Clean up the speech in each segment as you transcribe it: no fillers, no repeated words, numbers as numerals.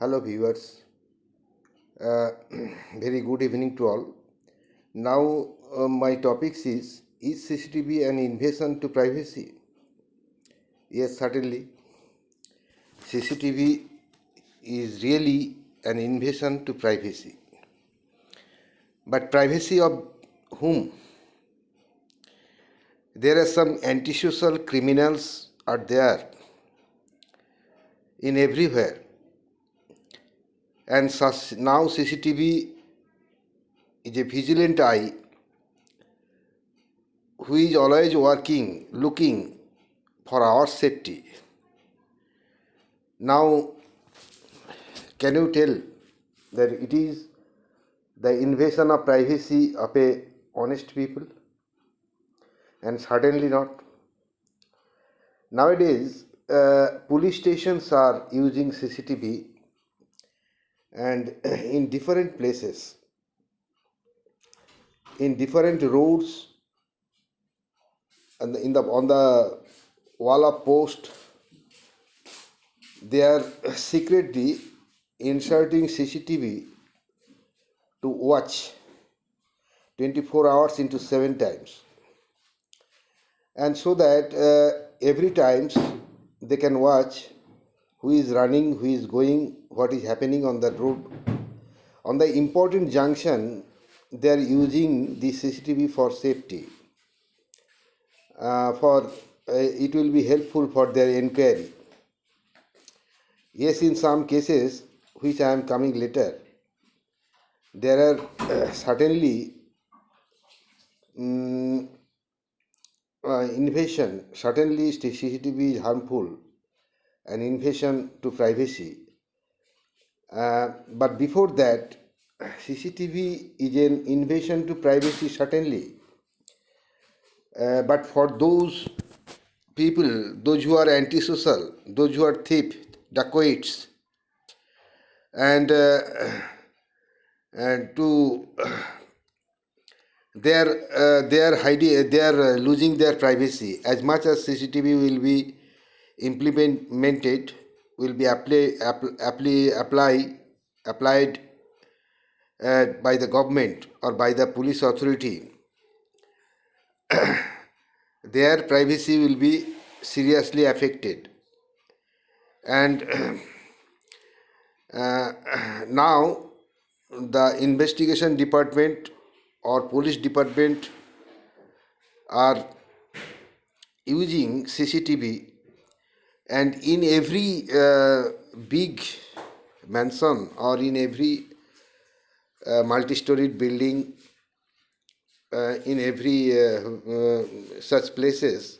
Hello viewers, uh, very good evening to all. Now my topic is CCTV an invasion to privacy? Yes, certainly. CCTV is really an invasion to privacy. But privacy of whom? There are some antisocial criminals are there in everywhere. And now CCTV is a vigilant eye who is always working, looking for our safety. Now, can you tell that it is the invasion of privacy of a honest people? And certainly not. Nowadays, police stations are using CCTV and in different places, in different roads, and on the wall of post, they are secretly inserting CCTV to watch 24 hours into 7 times, and so that every times they can watch who is running, who is going, what is happening on the road. On the important junction, they are using the CCTV for safety. It will be helpful for their inquiry. Yes, in some cases, which I am coming later, there are certainly invasion. Certainly, CCTV is harmful, an invasion to privacy. But before that, CCTV is an invasion to privacy, certainly. But for those people, those who are antisocial, those who are thief, dacoits, and to they are hiding, they are losing their privacy. As much as CCTV will be implemented, will be applied by the government or by the police authority, their privacy will be seriously affected. And now the investigation department or police department are using CCTV, and in every big mansion or in every multi-storied building, in every such places,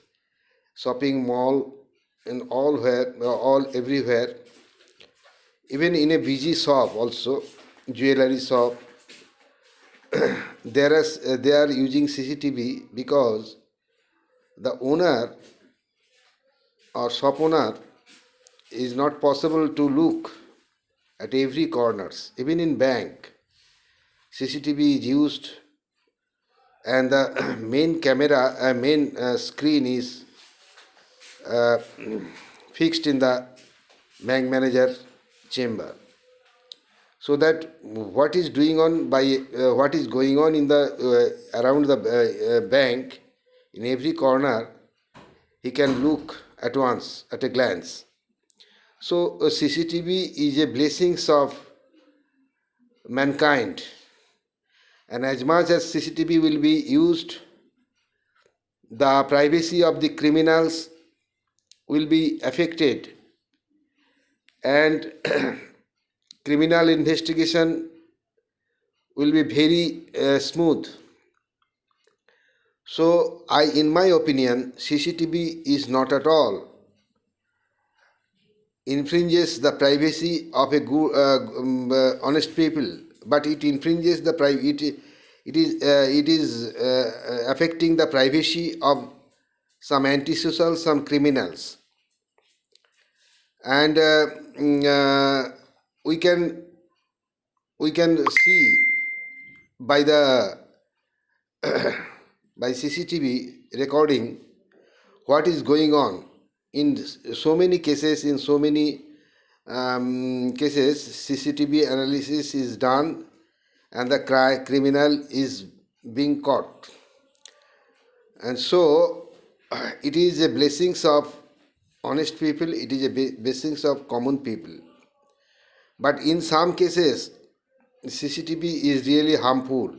shopping mall, and all everywhere, even in a busy shop also, jewelry shop, they are using CCTV because the owner or shop owner is not possible to look at every corners. Even in bank, CCTV is used, and the main screen is fixed in the bank manager chamber, so that what is going on in the around the bank, in every corner, he can look at once, at a glance. So CCTV is a blessing of mankind, and as much as CCTV will be used, the privacy of the criminals will be affected, and criminal investigation will be very smooth. So in my opinion, CCTV is not at all infringes the privacy of a good, honest people, but it infringes the it is affecting the privacy of some antisocial, some criminals, and we can see by the by CCTV recording what is going on in so many cases, in so many cases, CCTV analysis is done and the criminal is being caught. And so it is a blessings of honest people, it is a blessings of common people. But in some cases, CCTV is really harmful.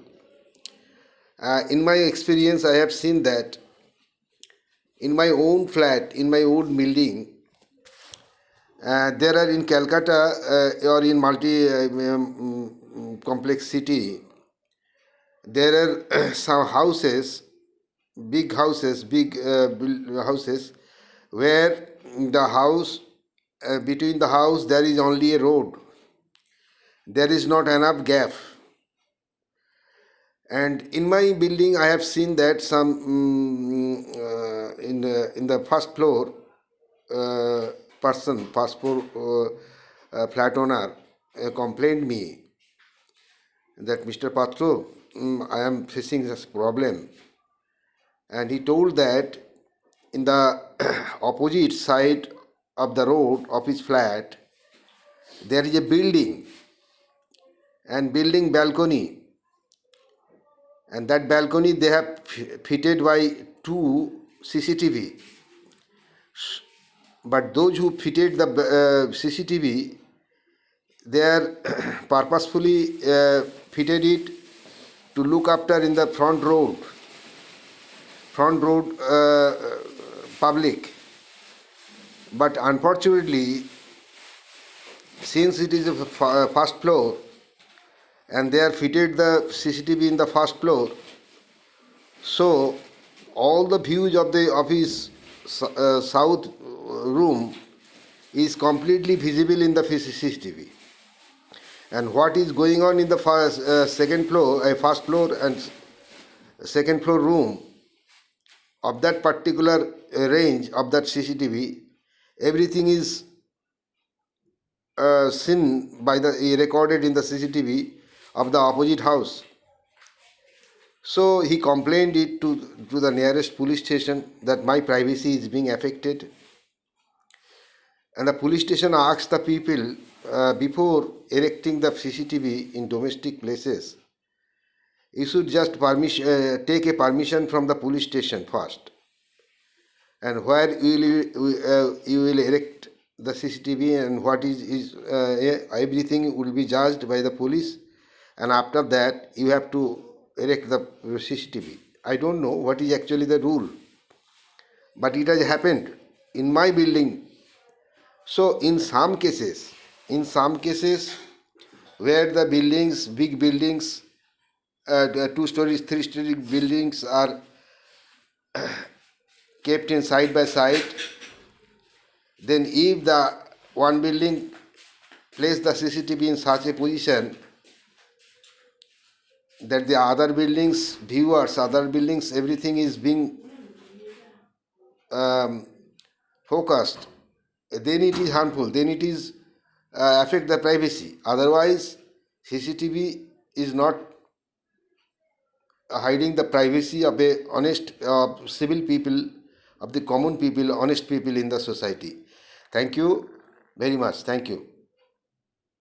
In my experience, I have seen that in my own flat, in my own building, there are in Calcutta or in multi-complex city, there are some houses, big houses, houses, where the house, between the house there is only a road. There is not enough gap. And in my building, I have seen that some in the first floor person, first floor flat owner complained me that Mr. Patro, I am facing this problem, and he told that in the opposite side of the road of his flat there is a building and building balcony. And that balcony they have fitted by 2 CCTV. But those who fitted the CCTV, they are purposefully fitted it to look after in the front road public. But unfortunately, since it is a first floor, and they are fitted the CCTV in the first floor, so all the views of the office south room is completely visible in the CCTV. And what is going on in the second floor, first floor and second floor room of that particular range of that CCTV, everything is seen by the recorded in the CCTV of the opposite house. So he complained it to the nearest police station that my privacy is being affected. And the police station asked the people before erecting the CCTV in domestic places, you should just take a permission from the police station first. And where you will erect the CCTV and what is everything will be judged by the police. And after that, you have to erect the CCTV. I don't know what is actually the rule, but it has happened in my building. So in some cases where the buildings, big buildings, 2 stories, 3 story buildings are kept in side by side, then if the one building place the CCTV in such a position that the other buildings, viewers, other buildings, everything is being focused, then it is harmful, then it is affect the privacy. Otherwise, CCTV is not hiding the privacy of a honest civil people, of the common people, honest people in the society. Thank you very much. Thank you.